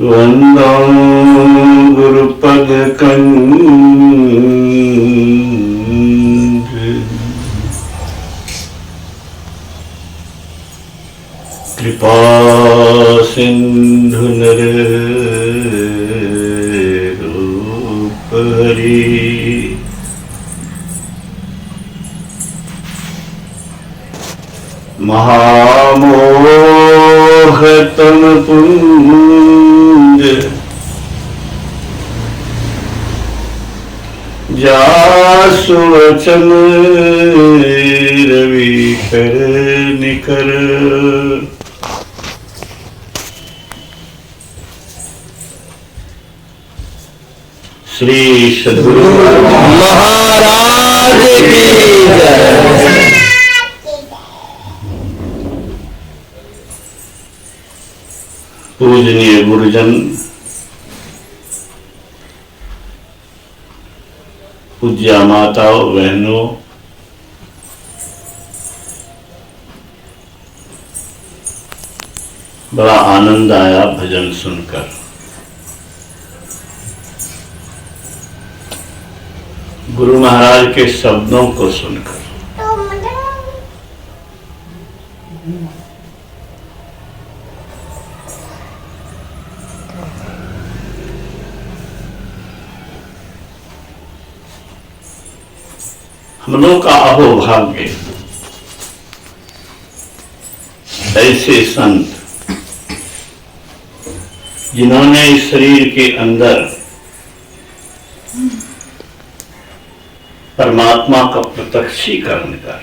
वंदो गुरुपद कंज कृपा सिंधु नर रूप हरि महामोहतम पुंज जासु वचन रवि कर निकर श्री सद्गुरु महाराज की जय। पूजनीय गुरुजन, पूज्य माताओं बहनों, बड़ा आनंद आया भजन सुनकर। गुरु महाराज के शब्दों को सुनकर। हम लोग का अहोभाग्य ऐसे संत जिन्होंने इस शरीर के अंदर परमात्मा का प्रत्यक्षीकरण कर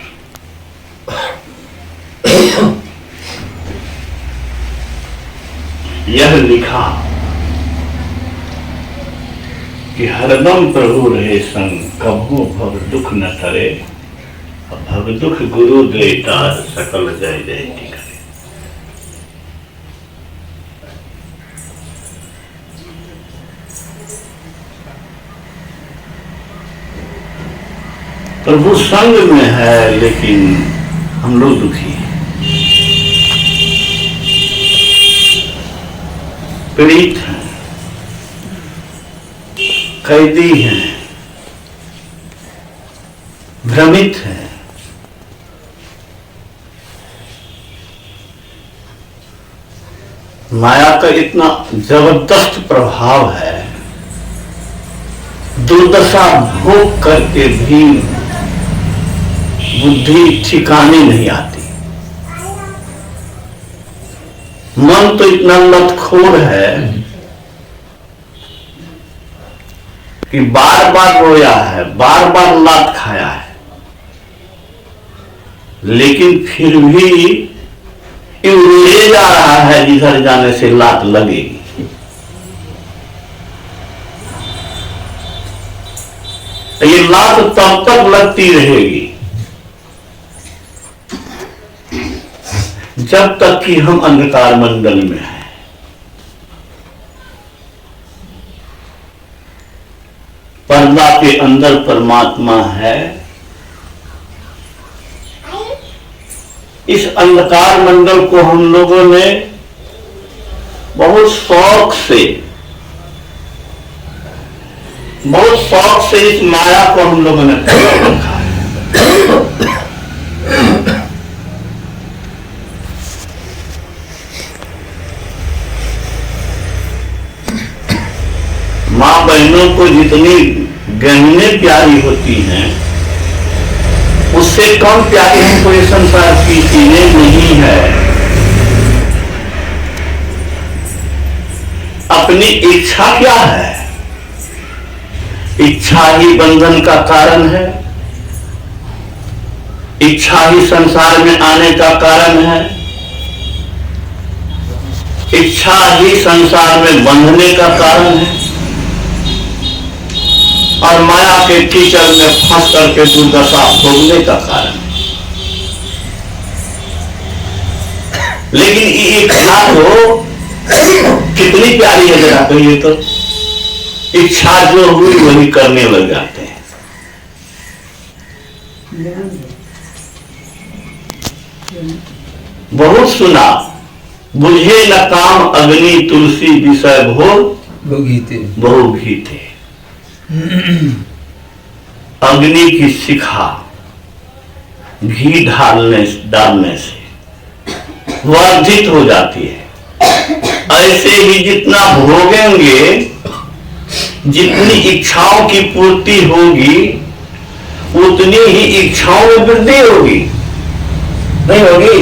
यह लिखा कि हरदम प्रभु रहे संग, कभू भव दुख न करे, भव दुख गुरु देता सकल जय जय की करे। प्रभु संग में है लेकिन हम लोग दुखी हैं, पीड़ित हैं, कैदी हैं, भ्रमित हैं। माया का इतना जबरदस्त प्रभाव है, दुर्दशा भोग करके भी बुद्धि ठिकाने नहीं आती। मन तो इतना लतखोर है कि बार बार रोया है, बार बार लात खाया है, लेकिन फिर भी ले जा रहा है जिधर जाने से लात लगेगी। ये लात तब तक लगती रहेगी जब तक कि हम अंधकार मंडल में हैं। पर्दा के अंदर परमात्मा है। इस अंधकार मंडल को हम लोगों ने बहुत शौक से इस माया को हम लोगों ने पकड़ रखा है। माँ बहनों को जितनी गहने प्यारी होती हैं, उससे कम प्यारी हमको ये संसार की चीजें नहीं है। अपनी इच्छा क्या है? इच्छा ही बंधन का कारण है, इच्छा ही संसार में आने का कारण है, इच्छा ही संसार में बंधने का कारण है और माया के कीचड़ में फंस करके दुर्दशा भोगने का कारण है। लेकिन ये इच्छा तो कितनी प्यारी है, जरा कहिए तो। इच्छा जो हुई वही करने लग जाते हैं। बहुत सुना बुझे न काम अग्नि तुलसी विषय भोग बहु घीते। अग्नि की शिखा घी डालने से वर्धित हो जाती है। ऐसे ही जितना भोगेंगे, जितनी इच्छाओं की पूर्ति होगी, उतनी ही इच्छाओं में वृद्धि होगी, नहीं होगी?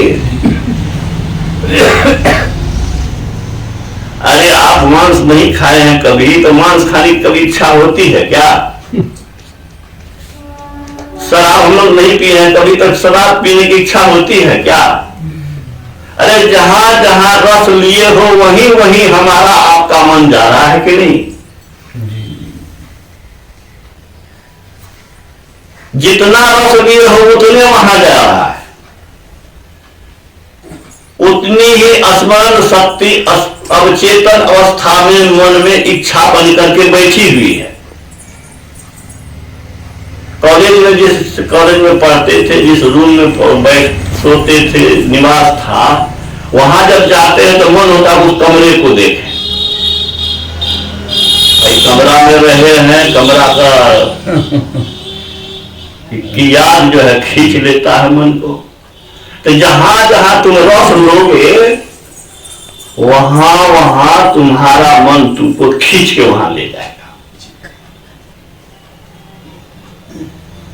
अरे आप मांस नहीं खाए हैं कभी, तो मांस खाने की कभी इच्छा होती है क्या? शराब हम लोग नहीं पिए हैं कभी, तक शराब पीने की इच्छा होती है क्या? अरे जहां जहां रस लिए हो वहीं वहीं हमारा आपका मन जा रहा है कि नहीं? जितना रस लिए हो उतने वहां जा रहा है, उतनी ही स्मरण शक्ति अवचेतन अवस्था में मन में इच्छा बन करके बैठी हुई है। कॉलेज में जिस कॉलेज में पढ़ते थे, जिस रूम में बैठ सोते थे, निवास था, वहां जब जाते हैं तो मन होता है उस कमरे को देखें। भाई कमरा में रहे हैं, कमरा का की याद जो है खींच लेता है मन को। तो जहां जहां तुम रस लोगे, वहां वहां तुम्हारा मन तुमको खींच के वहां ले जाएगा।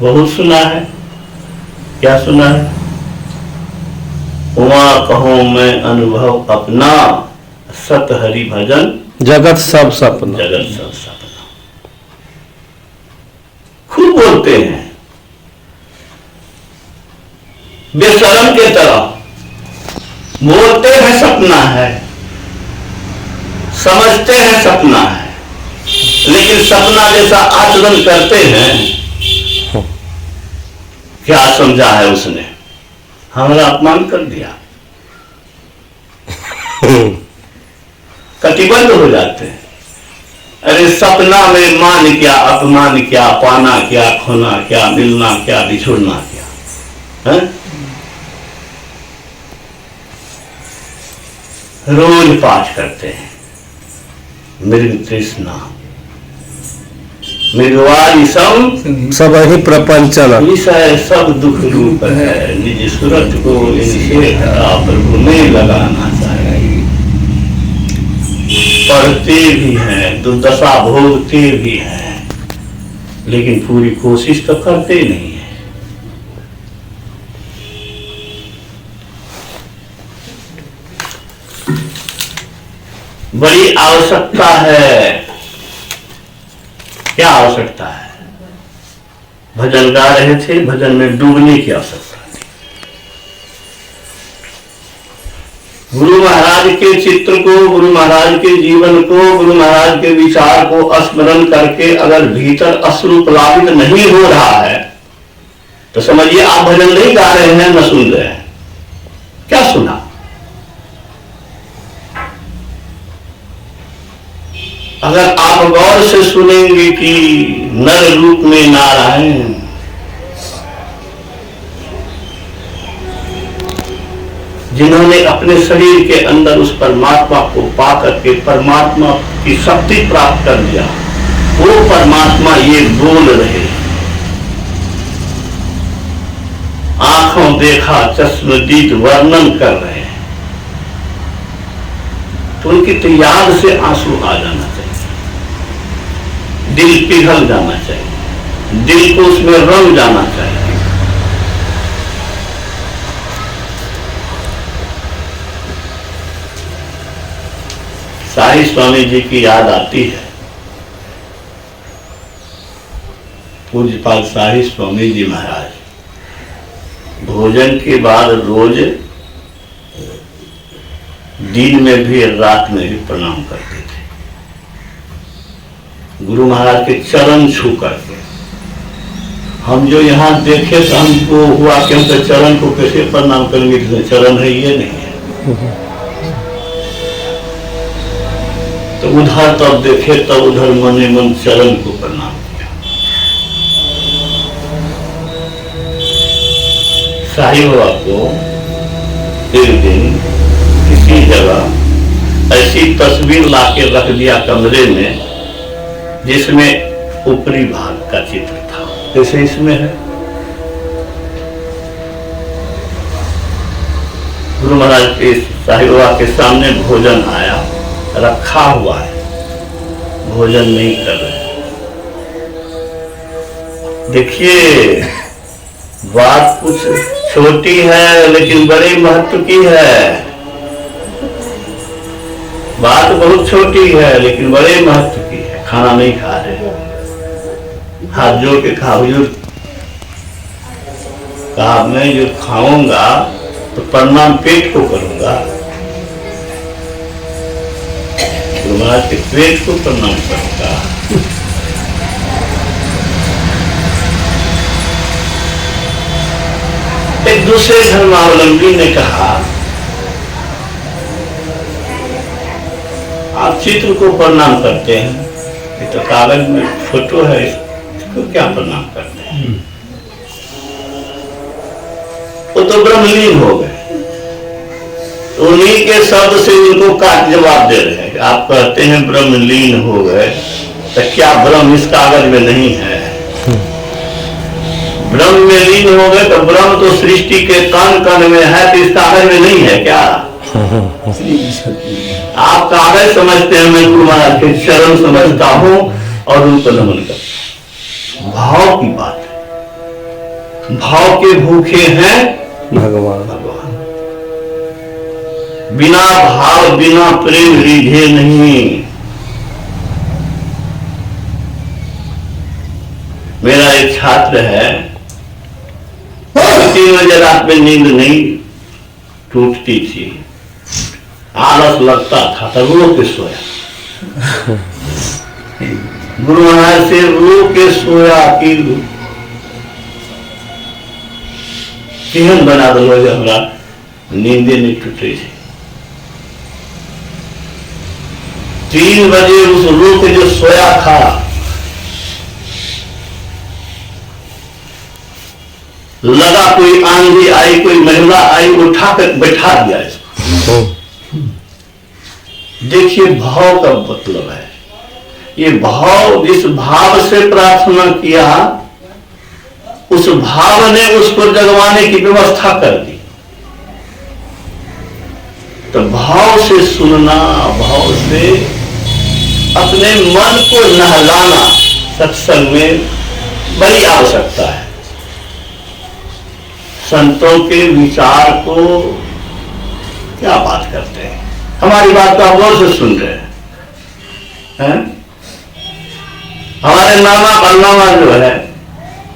बहुत सुना है, क्या सुना है? उमा कहूं मैं अनुभव अपना, सत हरि भजन जगत सब सपना। जगत सब सपना। खूब बोलते हैं बेशरम के तरह, बोलते हैं सपना है, समझते हैं सपना है, लेकिन सपना जैसा आचरण करते हैं। क्या समझा है उसने? हमारा अपमान कर दिया। कटिबद्ध हो जाते हैं। अरे सपना में मान क्या, अपमान क्या, पाना क्या, खोना क्या, मिलना क्या, बिछुड़ना क्या है? रोज पाठ करते हैं, मृग तृष्णा मृगवादी सब ही प्रपंचन विषय सब दुख रूप है, निज सूरत को इनसे प्रभु में लगाना चाहिए। पढ़ते भी हैं, दुर्दशा भोगते भी हैं, लेकिन पूरी कोशिश तो करते नहीं है। बड़ी आवश्यकता है। क्या आवश्यकता है? भजन गा रहे थे, भजन में डूबने की आवश्यकता थी। गुरु महाराज के चित्र को, गुरु महाराज के जीवन को, गुरु महाराज के विचार को स्मरण करके अगर भीतर अश्रु प्लावित नहीं हो रहा है, तो समझिए आप भजन नहीं गा रहे हैं, न सुन रहे हैं। क्या सुना? अगर आप गौर से सुनेंगे कि नर रूप में नारायण, जिन्होंने अपने शरीर के अंदर उस परमात्मा को पा करके परमात्मा की शक्ति प्राप्त कर लिया, वो परमात्मा ये बोल रहे, आंखों देखा चश्मदीद वर्णन कर रहे हैं, तो उनकी तो याद से आंसू आ जाना चाहिए, दिल पिघल जाना चाहिए, दिल को उसमें रंग जाना चाहिए। साई स्वामी जी की याद आती है। पूज्यपाल साई स्वामी जी महाराज भोजन के बाद रोज दिन में भी रात में भी प्रणाम करते थे, गुरु महाराज के चरण छू करके। हम जो यहाँ देखे तो हमको हुआ कि हम तो चरण को कैसे प्रणाम करेंगे, जिसमें चरण है ये नहीं है। तो उधर तब देखे तब उधर मने मन चरण को प्रणाम किया। साईं बाबा को एक दिन किसी जगह ऐसी तस्वीर लाके रख दिया कमरे में जिसमें ऊपरी भाग का चित्र था, जैसे इसमें है। गुरु महाराज के साहिब बाबा के सामने भोजन आया, रखा हुआ है, भोजन नहीं कर रहे। देखिए बात कुछ छोटी है लेकिन बड़े महत्व की है। बात बहुत छोटी है लेकिन बड़े महत्व की है। खाना नहीं खा रहे, हाथ जोड़ के खा। हुजूर कहा मैं जो खाऊंगा तो प्रणाम पेट को करूंगा। गुरु महाराज के पेट को प्रणाम करूंगा। एक दूसरे धर्मावलंबी ने कहा आप चित्र को प्रणाम करते हैं, ये तो कागज में फोटो है, इसको क्या प्रणाम करते हैं? वो तो ब्रह्मलीन हो गए। उन्हीं के शब्द से उनको काट जवाब दे रहे हैं। आप कहते हैं ब्रह्मलीन हो गए, तो क्या ब्रह्म इस कागज में नहीं है? ब्रह्म में लीन हो गए तो ब्रह्म तो सृष्टि के कण कण में है, तो इस कागज में नहीं है क्या? आप कागज समझते हैं, मैं गुरु महाराज के चरण समझता हूं और उनको नमन करता हूं। भाव की बात है, भाव के भूखे हैं भगवान। बिना भाव बिना प्रेम रिझे नहीं। मेरा एक छात्र है, 3 बजे रात में नींद नहीं टूटती थी, आलस लगता था, तब रो के सोया। गुरु महाराज से रो के सोया कि केहन बना दो, हमरा नींदे नहीं टूटे थी। 3 बजे उस रो के जो सोया था, लगा कोई आंधी आई, कोई महिला आई, उठा कर बैठा दिया इसको। देखिए भाव का मतलब है, ये भाव जिस भाव से प्रार्थना किया, उस भाव ने उसको जगवाने की व्यवस्था कर दी। तो भाव से सुनना, भाव से अपने मन को नहलाना सत्संग में बड़ी आवश्यकता है। संतों के विचार को क्या बात करते हैं, हमारी बात तो आप गौर से सुन रहे हैं। हमारे नाना परनामा जो है,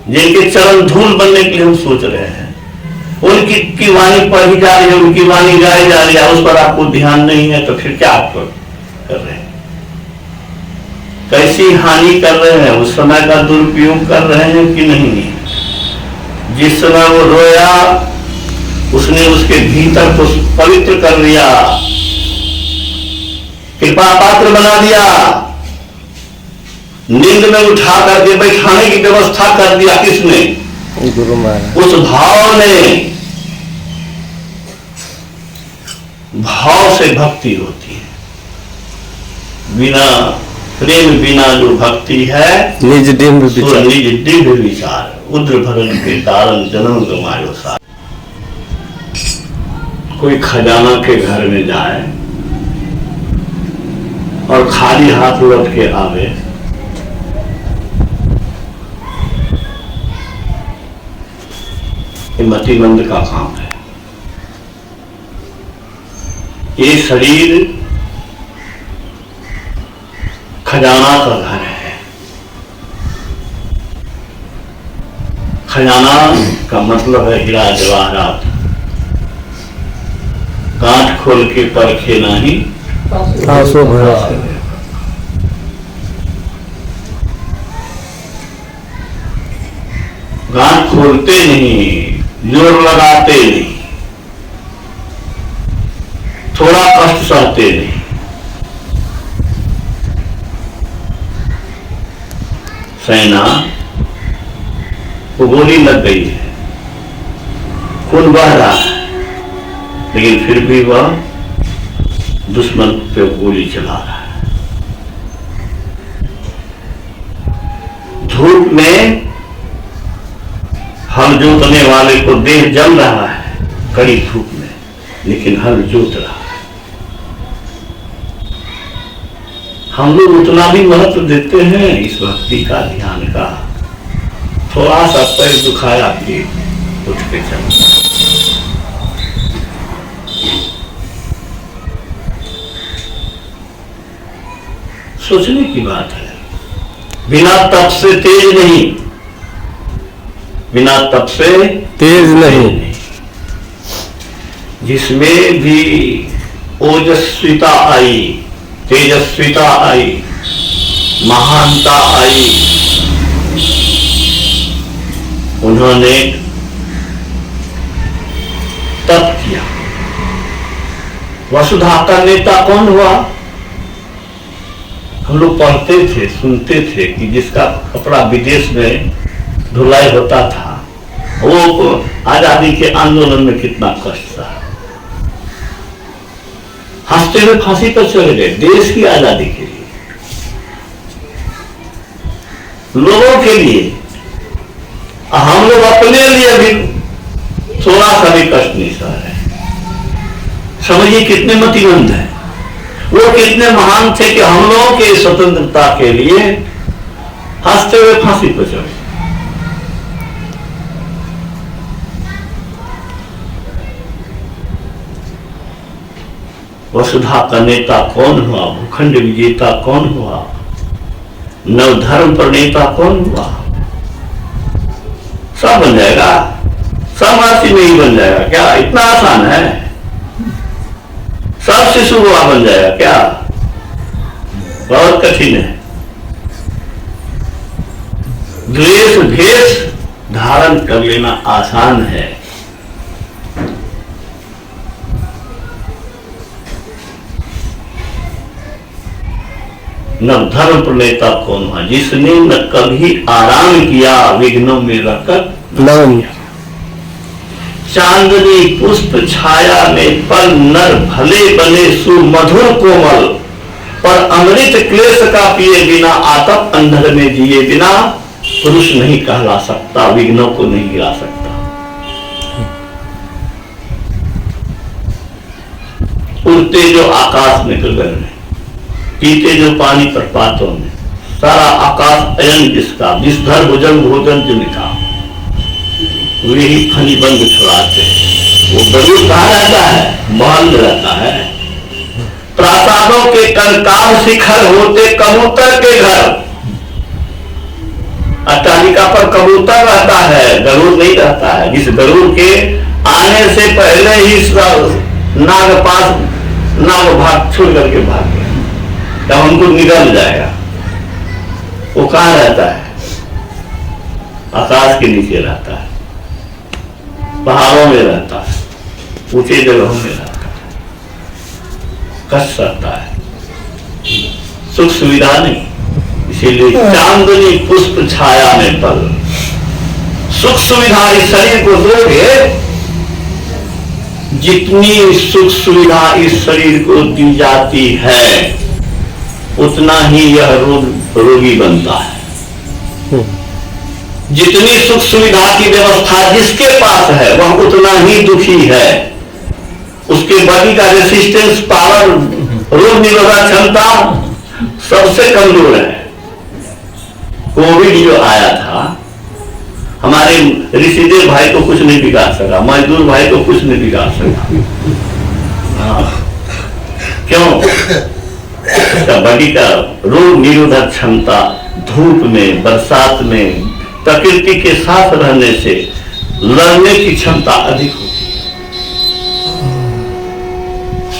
जिनके चरण धूल बनने के लिए हम सोच रहे हैं, उनकी वाणी पढ़ी जा रही है, उनकी वाणी गाई जा रही है, उस पर आपको ध्यान नहीं है, तो फिर क्या आप कर रहे हैं? कैसी हानि कर रहे हैं? उस समय का दुरुपयोग कर रहे हैं कि नहीं? जिस समय वो रोया, उसने उसके भीतर को पवित्र कर लिया, कृपा पात्र बना दिया, नींद में उठा करके बैठाने की व्यवस्था कर दिया। किसने? गुरु महाराज। उस भाव ने, भाव से भक्ति होती है। बिना प्रेम बिना जो भक्ति है, निज दिव्य विचार उद्र भरण के कारण जन्म गमायो सार। कोई खजाना के घर में जाए और खाली हाथ लौट के आवे, ये मतिमंद का काम है। ये शरीर खजाना का घर है। खजाना का मतलब है हीरा जवाहरात। गांठ खोल के परखे नहीं, आंसू भरा। गांठ खोलते नहीं, जोर लगाते नहीं, थोड़ा कष्ट सहते नहीं। सेना को गोली लग गई है, खून बह रहा है, लेकिन फिर भी वह दुश्मन पे गोली चला रहा है। धूप में हल जोतने वाले को देह जल रहा है कड़ी धूप में, लेकिन हल जोत रहा है। हम लोग उतना भी महत्व देते हैं इस भक्ति का, ध्यान का। थोड़ा सा पैर दुखाया कि उठ के चल। सोचने की बात है। बिना तप से तेज नहीं, बिना तप से तेज नहीं। जिसमें भी ओजस्विता आई, तेजस्विता आई, महानता आई, उन्होंने तप किया। वसुधा का नेता कौन हुआ? हम लोग पढ़ते थे, सुनते थे कि जिसका कपड़ा विदेश में धुलाई होता था, वो आजादी के आंदोलन में कितना कष्ट था। हंसते हुए फांसी पर चले गए देश की आजादी के लिए, लोगों के लिए। हम लोग अपने लिए भी थोड़ा सा भी कष्ट नहीं सह रहे। समझिए कितने मतिमंद हैं वो, कितने महान थे कि हम लोगों के स्वतंत्रता के लिए हंसते हुए फांसी पर चढ़े। वसुधा का नेता कौन हुआ? भूखंड विजेता कौन हुआ? नवधर्म प्रणेता कौन हुआ? सब बन जाएगा, सब राशि में ही बन जाएगा क्या? इतना आसान है? सब शिशु हुआ बन जाएगा क्या? बहुत कठिन है। द्वेष भेष धारण कर लेना आसान है। नवधर्म प्रणेता कौन हुआ? जिसने न कभी आराम किया, विघ्नों में रहकर नम। चांदनी पुष्प छाया में पल नर भले बने सुमधुर कोमल, पर अमृत क्लेश का पिए बिना, आतप अंधर में जिए बिना, पुरुष नहीं कहला सकता, विघ्नों को नहीं गिरा सकता। उड़ते जो आकाश में गगन में, पीते जो पानी प्रपातों में, सारा आकाश अयन जिसका, विषधर भुजंग भोजन जिनका, वही फनी बंद छुड़ाते। वो गरुड़ कहाँ रहता है? महल में रहता है। प्रासादों के कंकाल शिखर होते कबूतर के घर। अट्टालिका पर कबूतर रहता है, गरुड़ नहीं रहता है। जिस गरुड़ के आने से पहले ही नाग भाग छोड़ करके भाग गया, तब हमको निगल जाएगा। वो कहाँ रहता है? आकाश के नीचे रहता है, पहाड़ों में रहता है, ऊंचे जगहों में रहता है, कष्ट रहता है, सुख सुविधा नहीं। इसीलिए चांदनी पुष्प छाया में पल। सुख सुविधा इस शरीर को दोगे, जितनी सुख सुविधा इस शरीर को दी जाती है, उतना ही यह रोगी बनता है। जितनी सुख सुविधा की व्यवस्था जिसके पास है, वह उतना ही दुखी है। उसके बॉडी का रेसिस्टेंस पावर, रोग निरोधक क्षमता सबसे कमजोर है। कोविड जो आया था, हमारे ऋषिदेव भाई को कुछ नहीं बिगाड़ सका, मजदूर भाई को कुछ नहीं बिगाड़ सका। क्यों? उसका बॉडी का रोग निरोधक क्षमता धूप में, बरसात में, प्रकृति के साथ रहने से लड़ने की क्षमता अधिक होती है।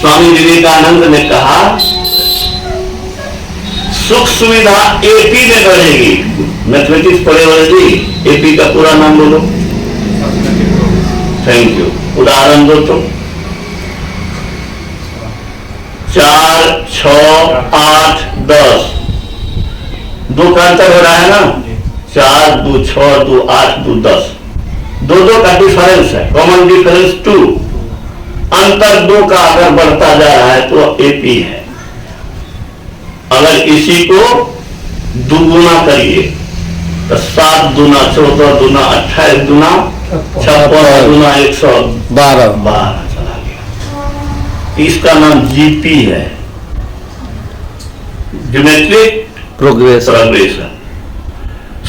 स्वामी विवेकानंद ने कहा, सुख सुविधा एपी में बढ़ेगी। मैथमेटिक्स पढ़े वाले जी, एपी का पूरा नाम बोलो। Thank you. उदाहरण दो तो। 4, 6, 8, 10 दो का अंतर हो रहा है ना? 4, 2, 6, 2, 8, 2, 10 दो का डिफरेंस है। Common difference 2। अंतर 2 का अगर बढ़ता जा रहा है तो एपी है। अगर इसी को दुगुना करिए तो 7 दूना 14 दूना 28 दूना 56 दूना 112 चला गया। इसका नाम जीपी है, ज्योमेट्रिक प्रोग्रेशन।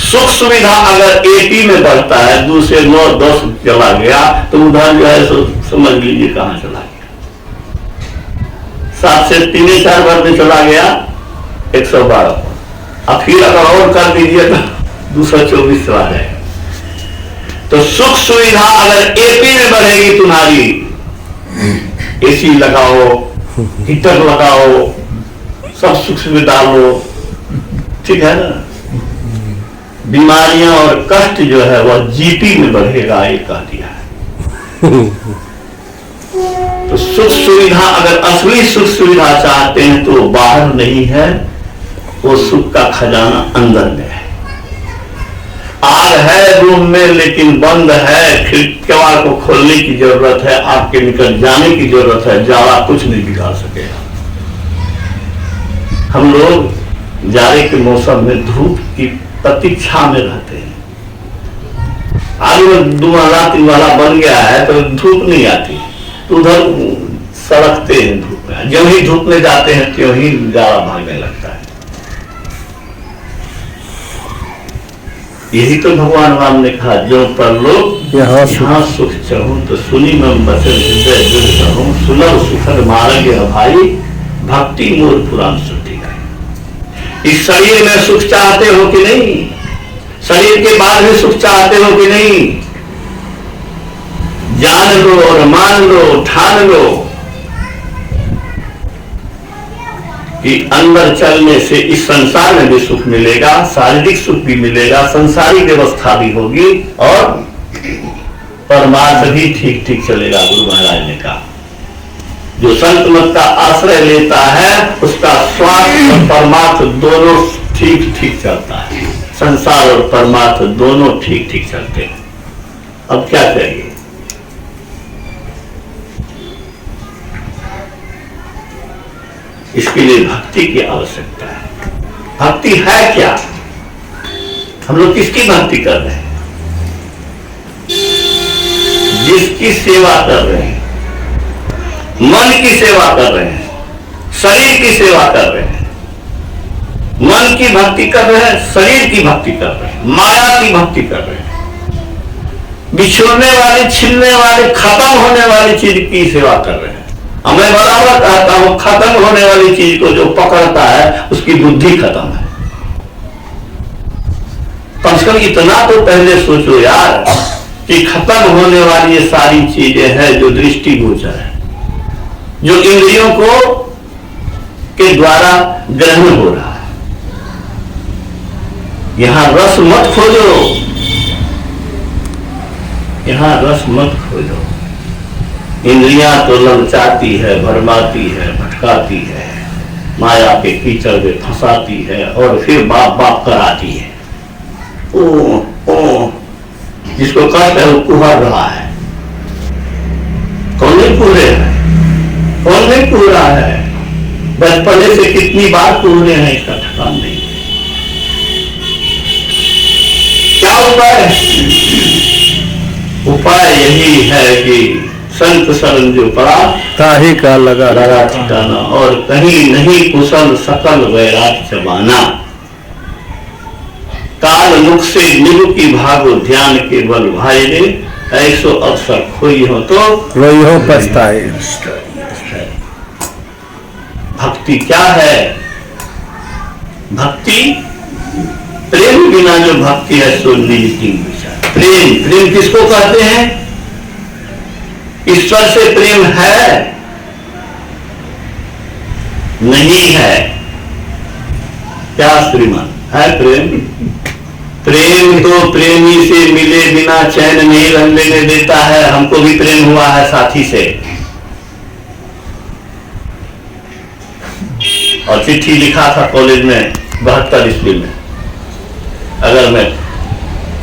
सुख सुविधा अगर एपी में बढ़ता है 2 से 9 10 चला गया तो उधर जो है समझ लीजिए कहां चला गया। 7 से 3 4 बार में चला गया 112। अब फिर अगर और कर दीजिए तो 224 चला जाएगा। तो सुख सुविधा अगर एपी में बढ़ेगी तुम्हारी, एसी लगाओ, हीटर लगाओ, सब सुख सुविधा लो, ठीक है ना। बीमारियां और कष्ट जो है वह जीपी में बढ़ेगा, ये कह दिया है। तो सुख सुविधा अगर असली सुख सुविधा चाहते हैं तो बाहर नहीं है, वो सुख का खजाना अंदर में है। आग है रूम में लेकिन बंद है, खिड़कियां को खोलने की जरूरत है, आग के निकल जाने की जरूरत है, जाला कुछ नहीं बिगाड़ सकेगा। हम लोग जाड़े के मौसम में धूप की प्रतीक्षा में रहते हैं। आज वो 2 वाला 3 वाला बन गया है तो धूप नहीं आती, तो उधर सड़कते हैं धूप में। जब ही धूप में जाते हैं त्यों ही जाड़ा भागने लगता है। यही तो भगवान राम ने कहा, जो पर लोग यहाँ सुख चाहूं तो सुनी मम बचन हृदय जुड़ कहूं, सुलभ सुखद मार्ग भाई भक्ति मोर पुराण सुटी है। इस शरीर में सुख चाहते हो कि नहीं? शरीर के बाद भी सुख चाहते हो कि नहीं? जान लो और मान लो, ठान लो कि अंदर चलने से इस संसार में भी सुख मिलेगा, शारीरिक सुख भी मिलेगा, संसारी व्यवस्था भी होगी और परमार्थ भी ठीक ठीक चलेगा। गुरु महाराज ने कहा, जो संत मत का आश्रय लेता है उसका स्वार्थ और परमार्थ दोनों ठीक ठीक चलता है। संसार और परमार्थ दोनों ठीक ठीक चलते हैं। अब क्या चाहिए? इसके लिए भक्ति की आवश्यकता है। भक्ति है क्या? हम लोग किसकी भक्ति कर रहे हैं? जिसकी सेवा कर रहे हैं, मन की सेवा कर रहे हैं, शरीर की सेवा कर रहे हैं। मन की भक्ति कर रहे हैं, शरीर की भक्ति कर रहे हैं, माया की भक्ति कर रहे हैं। बिछुड़ने वाली, छिलने वाली, खत्म होने वाली चीज की सेवा कर रहे हैं। मैं बराबर कहता हूं, खत्म होने वाली चीज को जो पकड़ता है उसकी बुद्धि खत्म है। कम से कम इतना तो पहले सोचो यार कि खत्म होने वाली ये सारी चीजें हैं जो दृष्टिगोचर है, जो इंद्रियों को के द्वारा ग्रहण हो रहा है। यहां रस मत खोजो, यहां रस मत खोजो। इंद्रियां तो ललचाती है, भरमाती है, भटकाती है, माया के कीचड़ में फंसाती है और फिर बाप बाप कराती है। ओ जिसको कहते हैं वो कुहर रहा है। कौन नहीं कुह रहे हैं? कौन नहीं कुह रहा है? बचपने से कितनी बार कुह रहे हैं, इसका ठिकाना नहीं। क्या उपाय? उपाय यही है कि संत शरण जो पड़ा ताही का लगा ठिकाना, और कहीं नहीं कुशल सकल वैराग जमाना। काल मुख से निगु की भागो ध्यान के बल भाई रे, ऐसो अवसर खोई हो तो रोई हो पछताए। भक्ति क्या है? भक्ति प्रेम बिना जो भक्ति है सो निज विचार। प्रेम किसको कहते हैं? ईश्वर से प्रेम है? नहीं है। क्या श्रीमान है प्रेम? प्रेम तो प्रेमी से मिले बिना चैन नहीं रह लेने देता है। हमको भी प्रेम हुआ है साथी से, और चिट्ठी लिखा था कॉलेज में 72 ईस्वी में, अगर मैं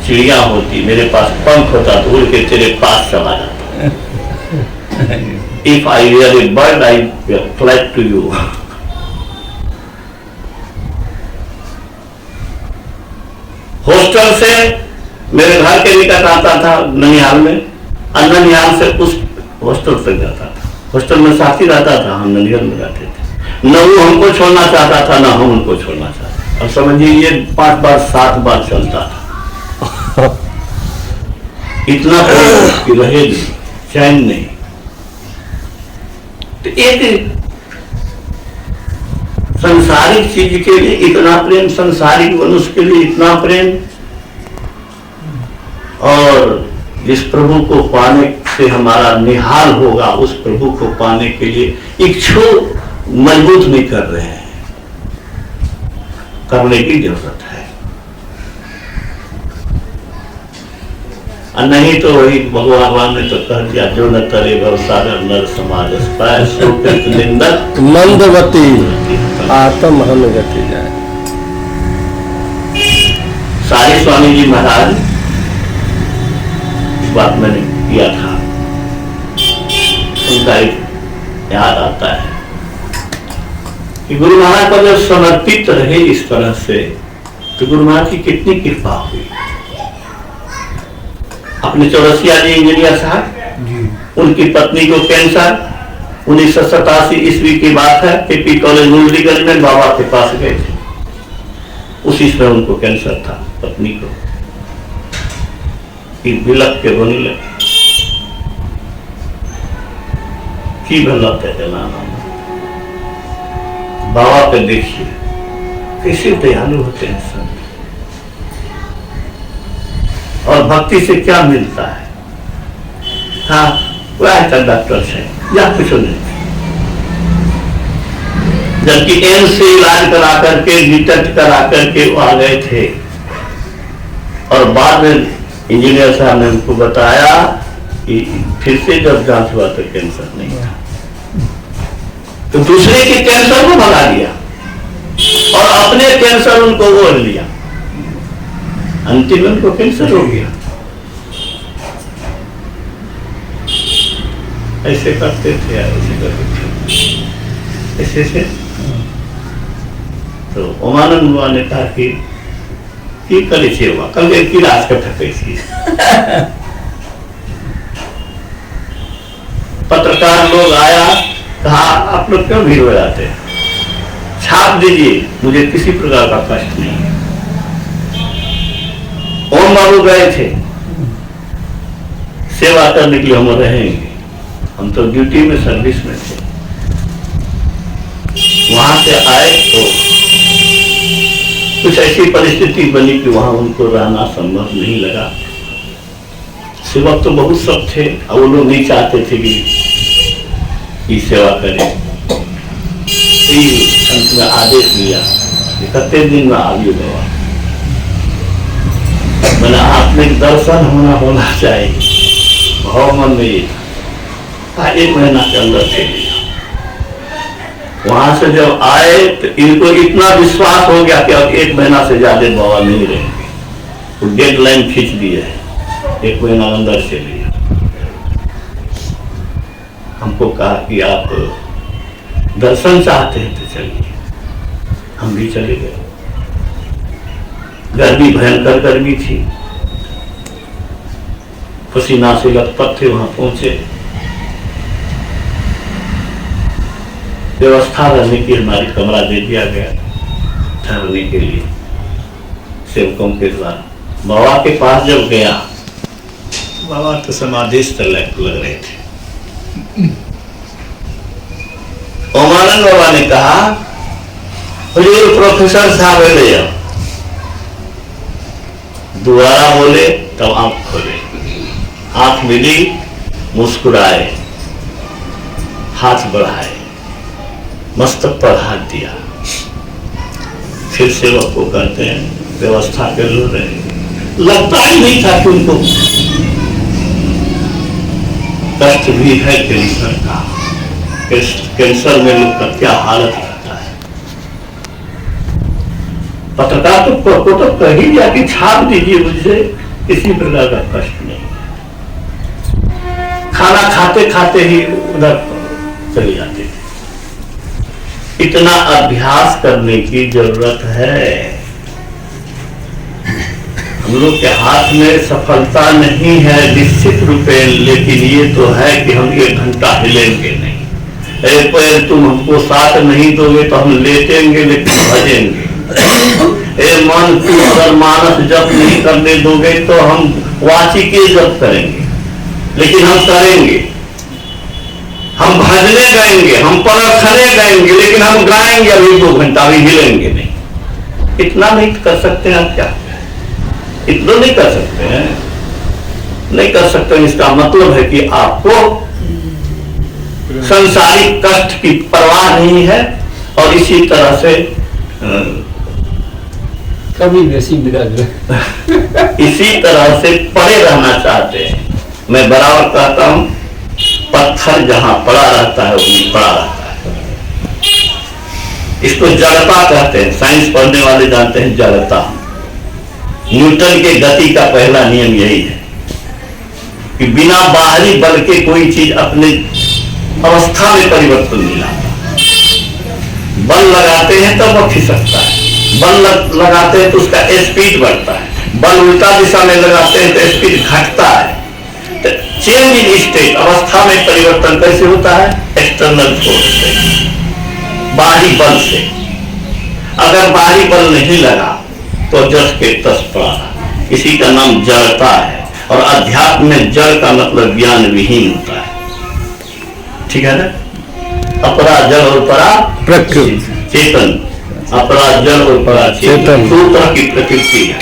चिड़िया होती, मेरे पास पंख होता तो उड़ के तेरे पास चला जाता। If I hear a bird, I fly to you. Hostel से मेरे घर के निकट आता था ननिहाल में, और ननिहाल से उस हॉस्टल तक जाता था। हॉस्टल में साथी रहता था, हम ननिहाल में रहते थे। न वो हमको छोड़ना चाहता था, न हम उनको छोड़ना चाहते। अब समझिए ये 5 बार 7 बार चलता था। इतना कि रहे नहीं, चैन नहीं। तो एक संसारिक चीज के लिए इतना प्रेम, संसारिक मनुष्य के लिए इतना प्रेम, और जिस प्रभु को पाने से हमारा निहाल होगा, उस प्रभु को पाने के लिए इच्छा मजबूत नहीं कर रहे हैं। करने की जरूरत है, और नहीं तो वही भगवान ने तो कह दिया, जो न तरे भव सागर नर समाज पाए, सो कृत निंदक मंदवती आत्म हन गति जाए। सारे स्वामी जी महाराज, इस बात मैंने किया था, उनका एक याद आता है कि गुरु महाराज पर जब समर्पित रहे इस तरह से, तो गुरु महाराज की कितनी कृपा हुई। अपने चौरसिया जी इंजीनियर साहब, उनकी पत्नी को कैंसर, 1987 ईस्वी की बात है, केपी कॉलेज मुरलीगंज में बाबा के पास गए थे। उसी समय उनको कैंसर था, पत्नी को बिलक के रोने लगे की भला है जनाना। बाबा पे देखिए कैसे दयालु होते हैं संत, और भक्ति से क्या मिलता है। हाँ, वह था डॉक्टर से या कुछ नहीं, जबकि एम्स से इलाज करा करके, डिटेक्ट करा करके वो आ गए थे, और बाद में इंजीनियर साहब ने उनको बताया कि फिर से जब जांच हुआ तो कैंसर नहीं था। तो दूसरे के कैंसर को भगा दिया और अपने कैंसर उनको ओढ़ लिया, अंतिम में उनको कैंसर हो गया। ऐसे करते थे, ऐसे करते थे, ऐसे से। तो ओमानंद हुआ ने कहा कि करे छे हुआ कल की रात का ठके थी। पत्रकार लोग आया, कहा आप लोग क्यों भीड़ हो जाते हैं, छाप दीजिए, मुझे किसी प्रकार का कष्ट नहीं है। ओम बाबू गए थे सेवा करने के लिए, हम रहेंगे, हम तो ड्यूटी में सर्विस में थे। वहां से आए तो कुछ ऐसी परिस्थिति बनी कि वहां उनको रहना संभव नहीं लगा। सेवक तो बहुत सब थे, और वो लोग नहीं चाहते थे कि सेवा करें। अंत में आदेश दिया, 31 दिन में आयु दवा, मैंने आत्मिक दर्शन होना चाहिए, भाव मन में ये था। 1 महीना के अंदर से लिया। वहां से जब आए तो इनको इतना विश्वास हो गया कि अब 1 महीना से ज्यादा बाबा नहीं रहेंगे, तो डेडलाइन खींच दी है, 1 महीना अंदर से लिया। हमको कहा कि आप दर्शन चाहते हैं तो चलिए, हम भी चले गए। गर्मी, भयंकर गर्मी थी, पसीना से लथपथ थे। वहां पहुंचे, व्यवस्था रहने की हमारी कमरा दे दिया गया ठहरने के लिए सेवकों के द्वारा। बाबा के पास जब गया, बाबा तो समाधिस्थ लग रहे थे। ओमानंद बाबा ने कहा, हुजूर प्रोफेसर साहब ले जाओ। दोबारा बोले तब आंख खोले, आंख मिली, मुस्कुराए, हाथ बढ़ाए, मस्तक पर हाथ दिया। फिर सेवक को कहते हैं व्यवस्था कर लो रहे। लगता ही नहीं था कि उनको कष्ट भी है कैंसर का। कैंसर में लोग का क्या हालत रहता है। पत्रकार तो कह ही दिया कि छाप दीजिए, मुझे किसी प्रकार का कष्ट नहीं। खाना खाते खाते ही उधर चले जाते थे। इतना अभ्यास करने की जरूरत है। हम लोग के हाथ में सफलता नहीं है निश्चित रूपे, लेकिन ये तो है कि हम 1 घंटा हिलेंगे नहीं। ए पैर तुम हमको साथ नहीं दोगे तो हम लेटेंगे लेकिन भजेंगे। ए मन तुम अगर मानस जप नहीं करने दोगे तो हम वाची के जप करेंगे, लेकिन हम करेंगे। हम भजने गाएंगे, हम प्रार्थने गाएंगे, लेकिन हम गाएंगे अभी 2 घंटा, अभी हिलेंगे नहीं। इतना नहीं कर सकते हैं आप? क्या इतना नहीं कर सकते हैं? नहीं कर सकते। इसका मतलब है कि आपको संसारिक कष्ट की परवाह नहीं है और इसी तरह से कभी बेसी इसी तरह से पड़े रहना चाहते हैं। मैं बराबर कहता हूं, पत्थर जहां पड़ा रहता है वहीं पड़ा रहता है। इसको जड़ता कहते हैं। साइंस पढ़ने वाले जानते हैं जड़ता। न्यूटन के गति का पहला नियम यही है कि बिना बाहरी बल के कोई चीज अपने अवस्था में परिवर्तन नहीं लाता। बल लगाते हैं तब वो खिसकता है, बल लगाते हैं तो उसका स्पीड बढ़ता है, बल उल्टा दिशा में लगाते हैं तो स्पीड घटता है। तो चेंज इन स्टेट, अवस्था में परिवर्तन कैसे होता है? एक्सटर्नल फोर्स से, बाहरी बल से। अगर बाहरी बल नहीं लगा तो जस के तस पड़ा। इसी का नाम जड़ता है। और अध्यात्म में जड़ का मतलब ज्ञान विहीन होता है। ठीक है ना? अपरा जड़ और परा चेतन। अपरा जड़ और परा चेतन, 2 तरह की प्रकृति है।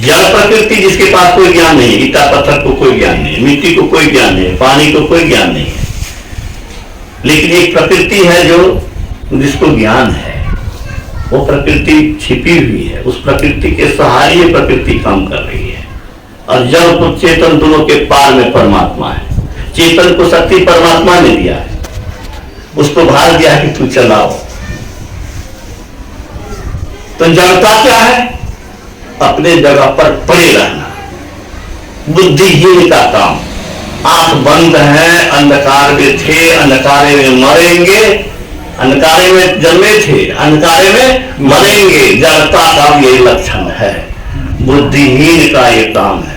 जड़ प्रकृति जिसके पास कोई ज्ञान नहीं, ईटा पत्थर को कोई ज्ञान नहीं, मिट्टी को कोई ज्ञान नहीं, पानी को कोई ज्ञान नहीं है। लेकिन एक प्रकृति है जो जिसको ज्ञान है। वो प्रकृति छिपी हुई है, उस प्रकृति के सहारे ये प्रकृति काम कर रही है। और जड़ को चेतन दोनों के पार में परमात्मा है। चेतन को शक्ति परमात्मा ने दिया है, उसको भार दिया कि तू चलाओ। तो जड़ता क्या है? अपने जगह पर पड़े रहना, बुद्धिहीन का काम। आंख बंद है, अंधकार में थे, अंधकारे में मरेंगे, अंधकारे में जन्मे थे, अंधकारे में मरेंगे। जड़ता का ये लक्षण है, बुद्धिहीन का ये काम है।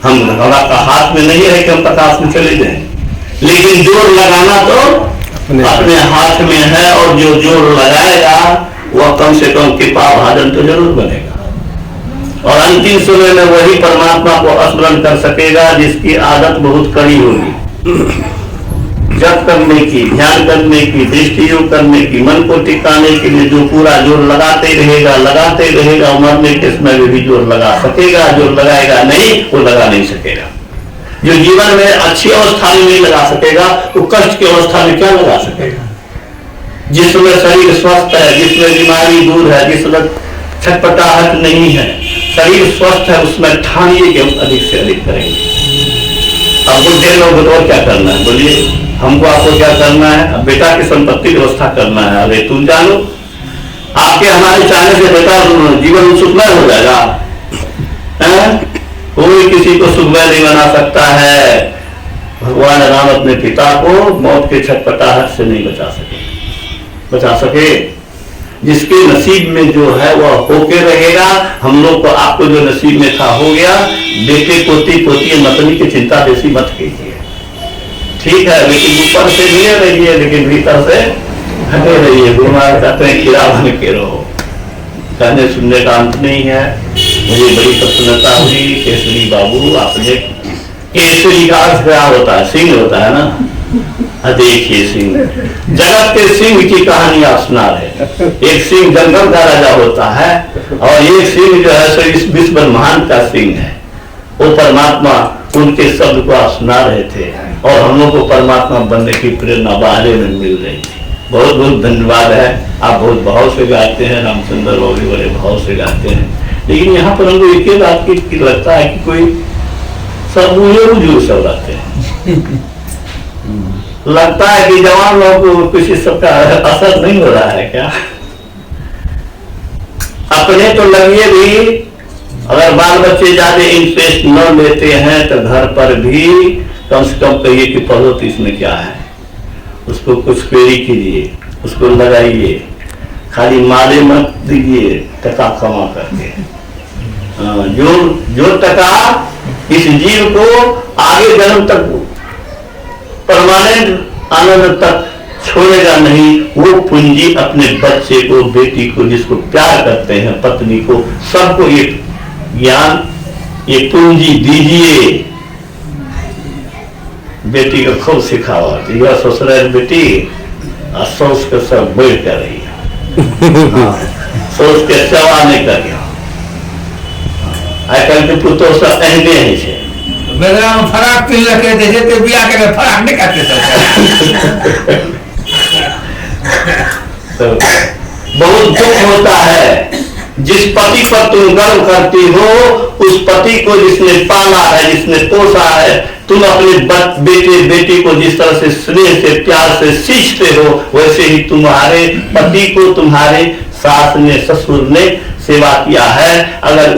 हम का हाथ में नहीं है कि हम प्रकाश में चले जाएं, लेकिन जोर लगाना तो अपने हाथ में है। और जो जोर लगाएगा वह कम से कम कृपा भाजन तो जरूर बनेगा। और अंतिम समय में वही परमात्मा को स्मरण कर सकेगा जिसकी आदत बहुत कड़ी होगी, जप करने की, ध्यान करने की, दृष्टि योग करने की, मन को टिकाने के लिए जो पूरा जोर लगाते रहेगा, मरने के समय में भी जोर लगा सकेगा। जोर लगाएगा नहीं, वो लगा नहीं सकेगा। जो जीवन में अच्छी अवस्था में नहीं लगा सकेगा, वो कष्ट की अवस्था में क्या लगा सकेगा? जिसमें शरीर स्वस्थ है, जिसमें बीमारी दूर है, जिसमें छटपटाहट नहीं है, शरीर स्वस्थ है, उसमें ठानिए कि हम अधिक से अधिक करेंगे। अब बुढ़े लोग तो क्या करना है? बोलिए, हमको आपको क्या करना है? अब बेटा की संपत्ति व्यवस्था करना है। अरे तुम जानो, आपके हमारे चाहने से बेटा जीवन सुखमय हो जाएगा? कोई किसी को सुखमय नहीं बना सकता है। भगवान राम अपने पिता को मौत के छटपटाहट से नहीं बचा सके। जिसके नसीब में जो है वह होके रहेगा। हम लोग को, आपको जो नसीब में था हो गया। बेटे पोती पोती मतनी की चिंता बेसी मत कीजिए, ठीक है, लेकिन ऊपर से लिए रहिए, लेकिन भीतर से हटे रहिए। गुरुमार कहते हैं खीरा बन के रहो। कहने सुनने का अंत नहीं है। मुझे बड़ी प्रसन्नता हुई। केसरी बाबू, आपने केसरी का अर्थ क्या होता है? सिंह होता है ना। देखिए, सिंह, जगत के सिंह की कहानी आप सुना रहे। एक सिंह जंगल का राजा होता है और एक सिंह जो है सो इस विश्व ब्रह्मांड का सिंह है। वो परमात्मा, उनके शब्द को आप सुना रहे थे और हम लोग को परमात्मा बनने की प्रेरणा बाहर में मिल रही थी। बहुत बहुत धन्यवाद है। आप बहुत भाव से गाते हैं, रामचंद्र बाबू भी बड़े भाव से गाते हैं। लेकिन यहाँ पर हमको एक ही बात की लगता है कि कोई सब बुझे सब रहते हैं। लगता है कि जवान लोगों को किसी सबका असर नहीं हो रहा है क्या? अपने तो लगे भी, अगर बाल बच्चे ज्यादा इंटरेस्ट न लेते हैं तो घर पर भी कम से कम कहिए कि पढ़ो तो इसमें क्या है। उसको कुछ क्वेरी कीजिए, उसको लगाइए, खाली मारे मत दीजिए टका कमा करके। जो टका इस जीव को आगे जन्म तक परमानेंट आनंद तक छोड़ेगा नहीं, वो पूंजी अपने बच्चे को, बेटी को, जिसको प्यार करते हैं, पत्नी को, सबको ये ज्ञान, ये पूंजी दीजिए। बेटी को खूब सिखाओ, यह ससुराल बेटी और सोच के सब बैठ कर रही है, सोच के सेवा नहीं कर रही। आजकल के पुतों सब अहमे है फराक पहन रखे थे तो बिया के फराक नहीं करते तो बहुत दुख होता है। जिस पति पर तुम गर्व करती हो, उस पति को जिसने पाला है, जिसने पोसा है, तुम अपने बेटे बेटी को जिस तरह से स्नेह से, प्यार से सींचते हो, वैसे ही तुम्हारे पति को तुम्हारे सास ने, ससुर ने सेवा किया है। अगर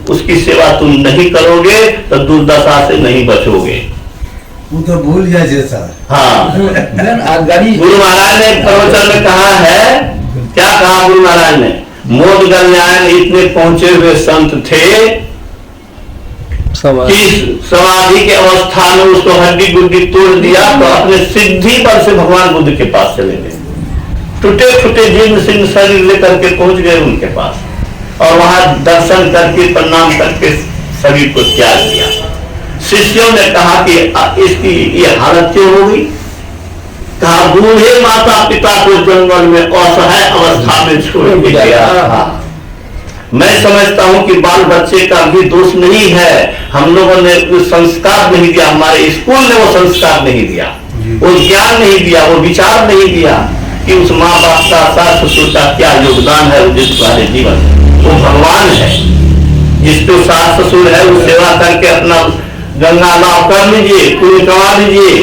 उसकी सेवा तुम नहीं करोगे तो दुर्दशा से नहीं बचोगे। वो तो भूल जाए जैसा। हाँ, गुरु महाराज ने प्रवचन में कहा है, क्या कहा गुरु महाराज ने? मोद गल्याण इतने पहुंचे हुए संत थे कि समाधि के अवस्था में उसको हड्डी गुड्डी तोड़ दिया तो अपने सिद्धि पर से भगवान बुद्ध के पास चले गए। टूटे फूटे जीर्ण सिंह शरीर लेकर के पहुंच गए उनके पास, और वहां दर्शन करके, प्रणाम करके शरीर को त्याग दिया। शिष्यों ने कहा कि इसकी ये हालत क्यों हो गई? कहा बूढ़े माता पिता को जंगल में असहाय अवस्था में छोड़ के गया। मैं समझता हूं कि बाल बच्चे का भी दोष नहीं है, हम लोगों ने संस्कार नहीं दिया, हमारे स्कूल ने वो संस्कार नहीं दिया, वो ज्ञान नहीं दिया, वो विचार नहीं दिया कि उस माँ बाप का, सास ससुर का क्या योगदान है तुम्हारे जीवन में। वो भगवान है, जिसको सास ससुर है वो सेवा करके अपना गंगा लाभ कर लीजिए, पुण्य कमा लीजिए,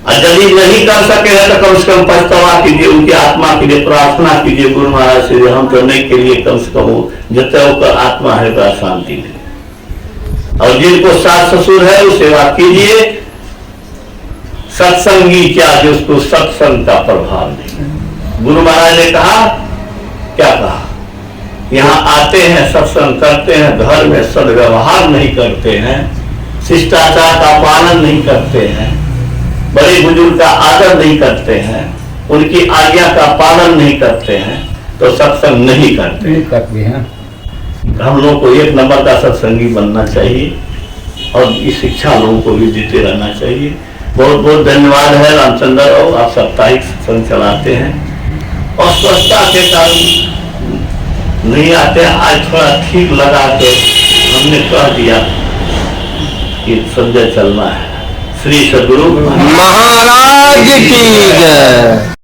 और यदि नहीं कर सके हैं तो कम से कम पछतावा कीजिए, उनकी आत्मा के लिए प्रार्थना कीजिए गुरु महाराज से, हम करने के लिए कम से कम जब आत्मा है तो शांति मिले। और जिनको सास ससुर है वो सेवा कीजिए। सत्संगी क्या जिसको सत्संग का प्रभाव नहीं। गुरु महाराज ने कहा, क्या कहा? यहाँ आते हैं, सत्संग करते हैं, घर में सद्व्यवहार नहीं करते हैं, शिष्टाचार का पालन नहीं करते हैं, बड़े बुजुर्ग का आदर नहीं करते हैं, उनकी आज्ञा का पालन नहीं करते हैं, तो सत्संग नहीं करते हैं। हम लोगों को एक नंबर का सत्संगी बनना चाहिए और इस शिक्षा लोगों को भी देते रहना चाहिए। बहुत बहुत धन्यवाद है रामचंद्र राव, आप साप्ताहिक सत्संग चलाते हैं और स्वच्छता के कारण नहीं आते। आज थोड़ा ठीक लगा के हमने कह दिया कि संजय चलना है। श्री सद्गुरु महाराज की जय।